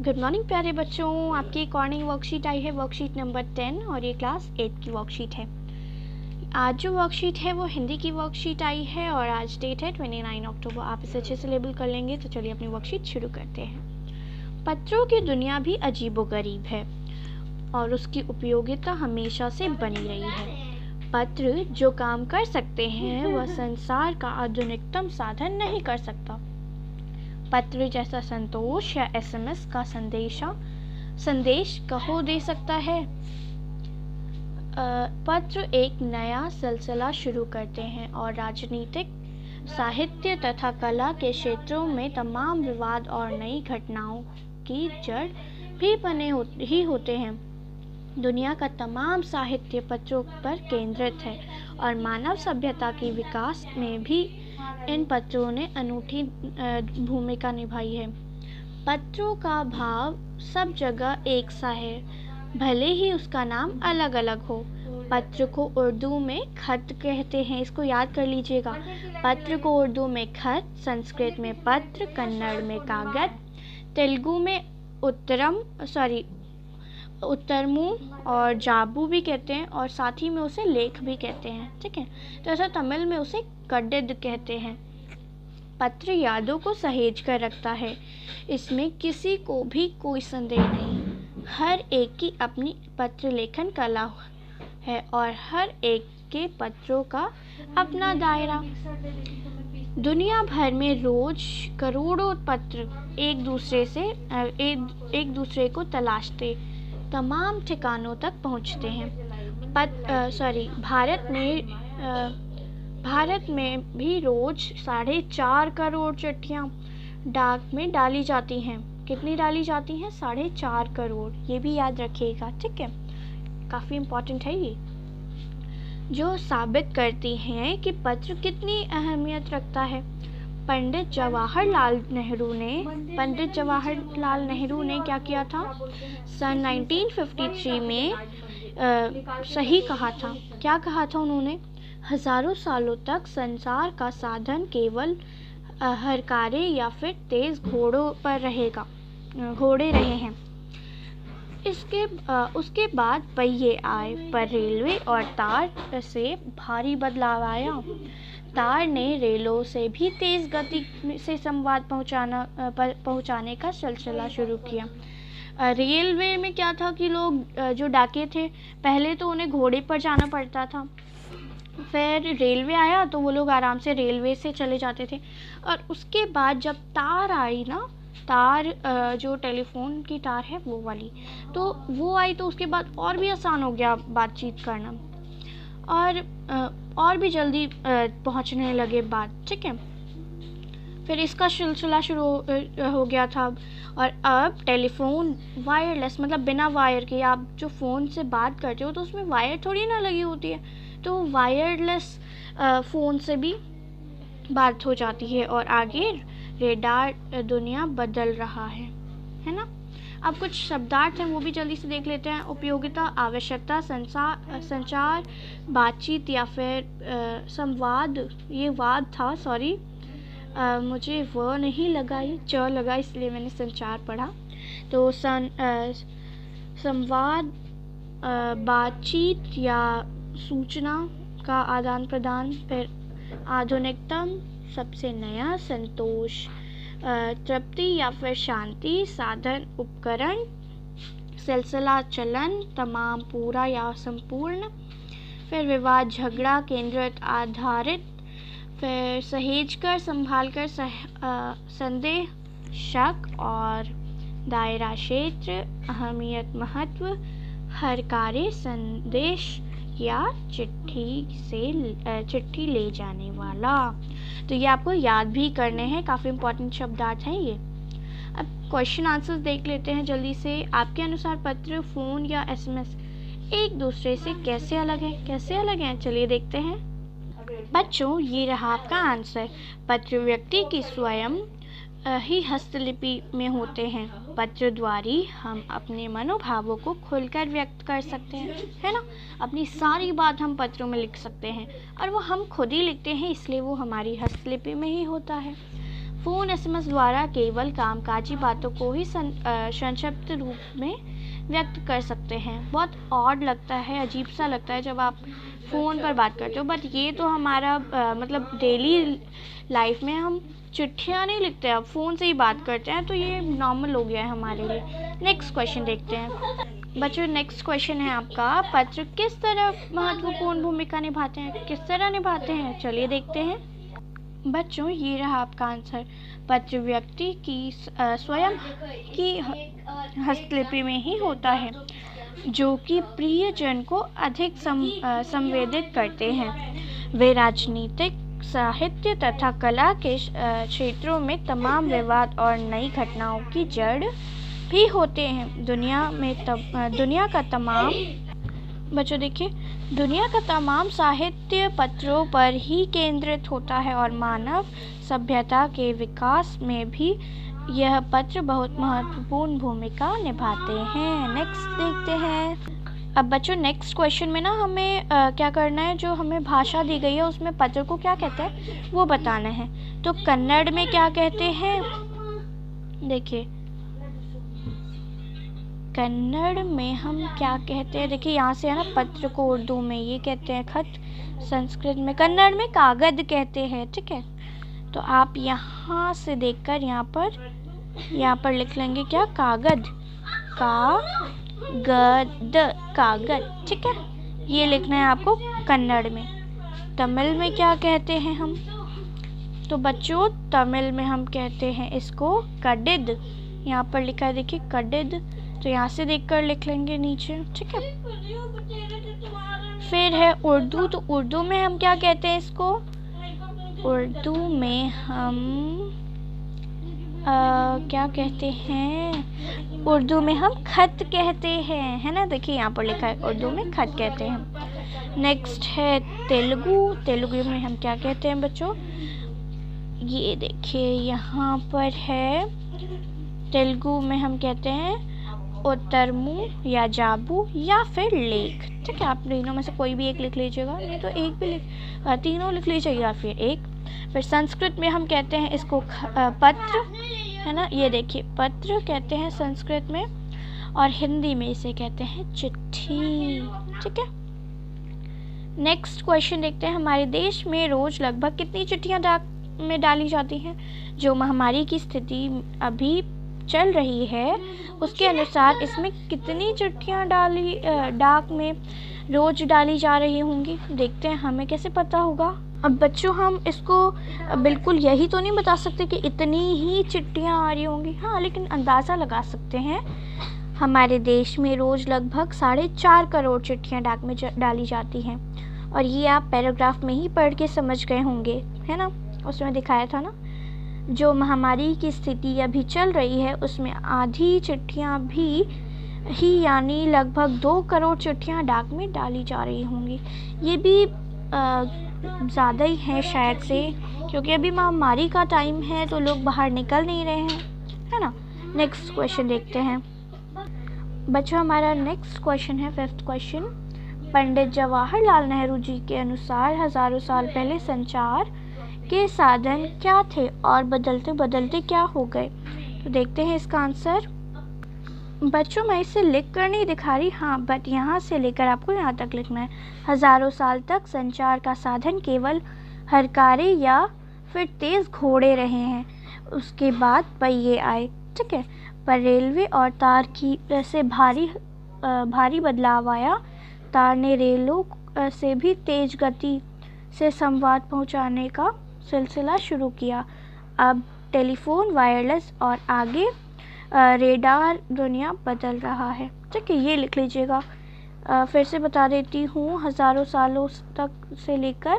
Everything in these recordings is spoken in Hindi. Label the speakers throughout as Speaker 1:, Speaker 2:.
Speaker 1: गुड मॉर्निंग प्यारे बच्चों, आपकी एक मॉर्निंग वर्कशीट आई है, वर्कशीट नंबर 10 और ये क्लास 8 की वर्कशीट है। आज जो वर्कशीट है वो हिंदी की वर्कशीट आई है और आज डेट है 29 अक्टूबर। आप इसे अच्छे से लेबल कर लेंगे। तो चलिए अपनी वर्कशीट शुरू करते हैं। पत्रों की दुनिया भी अजीबोगरीब है और उसकी उपयोगिता हमेशा से बनी रही है। पत्र जो काम कर सकते हैं वह संसार का आधुनिकतम साधन नहीं कर सकता। पत्र जैसा संतोष या एसएमएस का संदेश कहो दे सकता है। पत्र एक नया सिलसिला शुरू करते हैं और राजनीतिक, साहित्य तथा कला के क्षेत्रों में तमाम विवाद और नई घटनाओं की जड़ भी बने ही होते हैं। दुनिया का तमाम साहित्य पत्रों पर केंद्रित है और मानव सभ्यता के विकास में भी इन पत्रों ने अनूठी भूमिका निभाई है। पत्रों का भाव सब जगह एक सा है, भले ही उसका नाम अलग अलग हो। पत्र को उर्दू में खत कहते हैं, इसको याद कर लीजिएगा। पत्र को उर्दू में खत, संस्कृत में पत्र, कन्नड़ में कागज, तेलुगु में उत्तरमु और जाबू भी कहते हैं और साथ ही में उसे लेख भी कहते हैं। ठीक है, तो ऐसा तमिल में उसे कड्डिद कहते हैं। पत्र यादों को सहेज कर रखता है, इसमें किसी को भी कोई संदेह नहीं। हर एक की अपनी पत्र लेखन कला है और हर एक के पत्रों का अपना दायरा। दुनिया भर में रोज करोड़ों पत्र एक दूसरे को तलाशते तमाम ठिकानों तक पहुंचते हैं। भारत में भी रोज 4.5 करोड़ चिट्ठियां डाक में डाली जाती हैं। कितनी डाली जाती हैं? 4.5 करोड़। ये भी याद रखिएगा, ठीक है, काफ़ी इम्पोर्टेंट है ये, जो साबित करती हैं कि पत्र कितनी अहमियत रखता है। पंडित जवाहरलाल नेहरू ने क्या किया था? सन 1953 में सही कहा था। क्या कहा था उन्होंने? हजारों सालों तक संसार का साधन केवल हरकारे या फिर तेज घोड़े रहे हैं। उसके बाद पहिए आए, पर रेलवे और तार से भारी बदलाव आया। तार ने रेलों से भी तेज गति से संवाद पहुंचाने का सिलसिला शुरू किया। रेलवे में क्या था कि लोग जो डाके थे, पहले तो उन्हें घोड़े पर जाना पड़ता था, फिर रेलवे आया तो वो लोग आराम से रेलवे से चले जाते थे। और उसके बाद जब तार आई ना, जो टेलीफोन की तार है वो वाली, तो वो आई तो उसके बाद और भी आसान हो गया बातचीत करना और भी जल्दी पहुंचने लगे बात। ठीक है, फिर इसका सिलसिला शुरू हो गया था। और अब टेलीफोन वायरलेस, मतलब बिना वायर के आप जो फ़ोन से बात करते हो तो उसमें वायर थोड़ी ना लगी होती है, तो वायरलेस फ़ोन से भी बात हो जाती है और आगे रेडार दुनिया बदल रहा है ना। अब कुछ शब्दार्थ हैं वो भी जल्दी से देख लेते हैं। उपयोगिता, आवश्यकता, संचार, बातचीत या फिर संवाद। ये वाद था, सॉरी, मुझे वो नहीं लगा, ये च लगा, इसलिए मैंने संचार पढ़ा। तो संवाद, बातचीत या सूचना का आदान प्रदान। फिर आधुनिकतम, सबसे नया, संतोष, तृप्ति या फिर शांति, साधन, उपकरण, सिलसिला, चलन, तमाम, पूरा या संपूर्ण। फिर विवाद, झगड़ा, केंद्रित, आधारित। फिर सहेजकर, संभालकर, संदेह, शक और दायरा, क्षेत्र, अहमियत, महत्व, हर कार्य, संदेश या चिट्ठी ले जाने वाला। तो ये आपको याद भी करने हैं, काफ़ी इंपॉर्टेंट शब्दार्थ हैं ये। अब क्वेश्चन आंसर्स देख लेते हैं जल्दी से। आपके अनुसार पत्र, फ़ोन या एसएमएस एक दूसरे से कैसे अलग हैं? चलिए देखते हैं। बच्चों, ये रहा आपका आंसर। पत्र व्यक्ति की स्वयं ही हस्तलिपि में होते हैं। पत्र द्वारा हम अपने मनोभावों को खुलकर व्यक्त कर सकते हैं, है ना। अपनी सारी बात हम पत्रों में लिख सकते हैं और वो हम खुद ही लिखते हैं, इसलिए वो हमारी हस्तलिपि में ही होता है। फ़ोन SMS द्वारा केवल कामकाजी बातों को ही संक्षिप्त रूप में व्यक्त कर सकते हैं। बहुत ऑड लगता है, अजीब सा लगता है जब आप फ़ोन पर बात करते हो, बट ये तो हमारा मतलब डेली लाइफ में हम चिट्ठियाँ नहीं लिखते, अब फ़ोन से ही बात करते हैं, तो ये नॉर्मल हो गया है हमारे लिए। नेक्स्ट क्वेश्चन देखते हैं बच्चों। नेक्स्ट क्वेश्चन है आपका, पत्र किस तरह महत्वपूर्ण भूमिका निभाते हैं, किस तरह निभाते हैं, चलिए देखते हैं। बच्चों ये रहा आपका आंसर। पत्र व्यक्ति की स्वयं की हस्तलिपि में ही होता है, जो कि प्रियजन को अधिक संवेदित करते हैं। वे राजनीतिक, साहित्य तथा कला के क्षेत्रों में तमाम विवाद और नई घटनाओं की जड़ भी होते हैं। दुनिया का तमाम बच्चों देखिए, दुनिया का तमाम साहित्य पत्रों पर ही केंद्रित होता है और मानव सभ्यता के विकास में भी यह पत्र बहुत महत्वपूर्ण भूमिका निभाते हैं। नेक्स्ट देखते हैं। अब बच्चों नेक्स्ट क्वेश्चन में ना हमें क्या करना है, जो हमें भाषा दी गई है उसमें पत्र को क्या कहते हैं वो बताना है। तो कन्नड़ में क्या कहते हैं, देखिए कन्नड़ में हम क्या कहते हैं, देखिए यहाँ से है ना, पत्र को उर्दू में ये कहते हैं खत, संस्कृत में, कन्नड़ में कागद कहते हैं। ठीक है, तो आप यहाँ से देखकर यहाँ पर लिख लेंगे क्या, कागद, कागद। ठीक है, ये लिखना है आपको कन्नड़ में। तमिल में क्या कहते हैं हम, तो बच्चों तमिल में हम कहते हैं इसको कडिद। यहाँ पर लिखा है देखिए कडिद, तो यहाँ से देखकर लिख लेंगे नीचे। ठीक है, फिर है उर्दू। तो उर्दू में हम क्या कहते हैं इसको, उर्दू में हम क्या कहते हैं, उर्दू में हम खत कहते हैं, है ना, देखिए यहाँ पर लिखा है उर्दू में खत कहते हैं। नेक्स्ट है तेलुगु। तेलुगु में हम क्या कहते हैं बच्चों, ये देखिए यहाँ पर है, तेलुगु में हम कहते हैं उत्तरमु या जाबू या फिर लेख। ठीक है, आप तीनों में से कोई भी एक लिख लीजिएगा, नहीं तो एक भी तीनों लिख लीजिएगा फिर एक। फिर संस्कृत में हम कहते हैं इसको पत्र, है ना, ये देखिए पत्र कहते हैं संस्कृत में, और हिंदी में इसे कहते हैं चिट्ठी। ठीक है, नेक्स्ट क्वेश्चन देखते हैं। हमारे देश में रोज लगभग कितनी चिट्ठियां डाक में डाली जाती हैं। जो महामारी की स्थिति अभी चल रही है उसके अनुसार इसमें कितनी चिट्ठियां डाक में रोज डाली जा रही होंगी, देखते हैं, हमें कैसे पता होगा। अब बच्चों हम इसको बिल्कुल यही तो नहीं बता सकते कि इतनी ही चिट्ठियां आ रही होंगी, हाँ, लेकिन अंदाज़ा लगा सकते हैं। हमारे देश में रोज़ लगभग 4.5 करोड़ चिट्ठियां डाक में डाली जाती हैं, और ये आप पैराग्राफ में ही पढ़ के समझ गए होंगे, है ना, उसमें दिखाया था ना। जो महामारी की स्थिति अभी चल रही है उसमें आधी चिट्ठियां भी ही यानी लगभग 2 करोड़ चिट्ठियां डाक में डाली जा रही होंगी। ये भी ज़्यादा ही है शायद से, क्योंकि अभी महामारी का टाइम है तो लोग बाहर निकल नहीं रहे हैं, है ना। नेक्स्ट क्वेश्चन देखते हैं बच्चों। हमारा नेक्स्ट क्वेश्चन है 5th क्वेश्चन। पंडित जवाहरलाल नेहरू जी के अनुसार हज़ारों साल पहले संचार के साधन क्या थे और बदलते बदलते क्या हो गए, तो देखते हैं इसका आंसर। बच्चों मैं इसे लिख कर नहीं दिखा रही, हाँ, बट यहाँ से लेकर आपको यहाँ तक लिखना है। हज़ारों साल तक संचार का साधन केवल हरकारे या फिर तेज़ घोड़े रहे हैं, उसके बाद पहिए आए। ठीक है, पर रेलवे और तार की से भारी बदलाव आया। तार ने रेलों से भी तेज़ गति से संवाद पहुँचाने का सिलसिला शुरू किया। अब टेलीफोन, वायरलेस और आगे रेडार दुनिया बदल रहा है। ठीक है, ये लिख लीजिएगा। फिर से बता देती हूँ, हज़ारों सालों तक से लेकर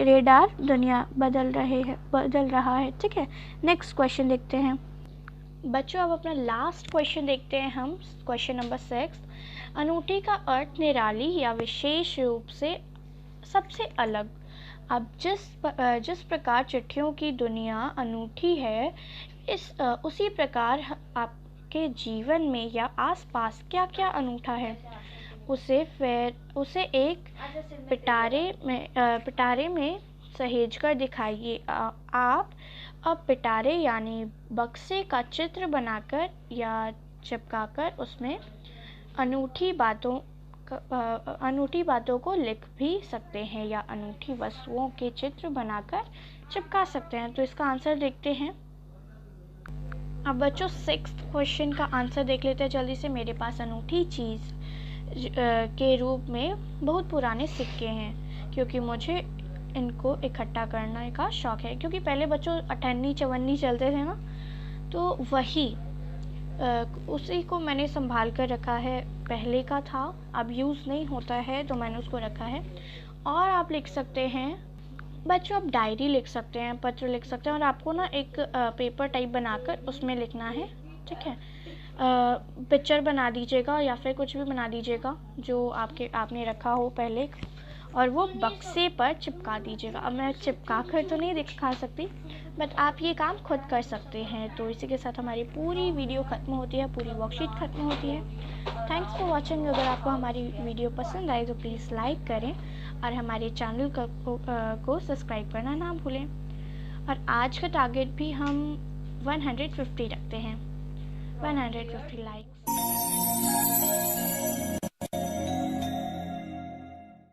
Speaker 1: रेडार दुनिया बदल रहा है। ठीक है, नेक्स्ट क्वेश्चन देखते हैं बच्चों। अब अपना लास्ट क्वेश्चन देखते हैं हम, क्वेश्चन नंबर 6। अनूठी का अर्थ निराली या विशेष रूप से सबसे अलग। अब जिस प्रकार चिट्ठियों की दुनिया अनूठी है, उसी प्रकार आपके जीवन में या आसपास क्या क्या अनूठा है, उसे एक पिटारे में सहेज कर दिखाइए। आप अब पिटारे यानी बक्से का चित्र बनाकर या चिपकाकर उसमें अनूठी बातों को लिख भी सकते हैं या अनूठी वस्तुओं के चित्र बनाकर चिपका सकते हैं। तो इसका आंसर देखते हैं। अब बच्चों 6th क्वेश्चन का आंसर देख लेते हैं जल्दी से। मेरे पास अनूठी चीज़ के रूप में बहुत पुराने सिक्के हैं, क्योंकि मुझे इनको इकट्ठा करने का शौक़ है। क्योंकि पहले बच्चों अठन्नी चवन्नी चलते थे ना, तो वही उसी को मैंने संभाल कर रखा है। पहले का था, अब यूज़ नहीं होता है, तो मैंने उसको रखा है। और आप लिख सकते हैं बच्चों, आप डायरी लिख सकते हैं, पत्र लिख सकते हैं, और आपको ना एक पेपर टाइप बनाकर उसमें लिखना है, ठीक है। पिक्चर बना दीजिएगा या फिर कुछ भी बना दीजिएगा जो आपने रखा हो पहले, और वो बक्से पर चिपका दीजिएगा। अब मैं चिपका कर तो नहीं दिखा सकती, बट आप ये काम खुद कर सकते हैं। तो इसी के साथ हमारी पूरी वीडियो ख़त्म होती है, पूरी वर्कशीट ख़त्म होती है। Thanks for watching. अगर आपको हमारी वीडियो पसंद आए तो प्लीज़ लाइक करें और हमारे चैनल को सब्सक्राइब करना ना भूलें। और आज का टारगेट भी हम 150 रखते हैं, 150 लाइक्स।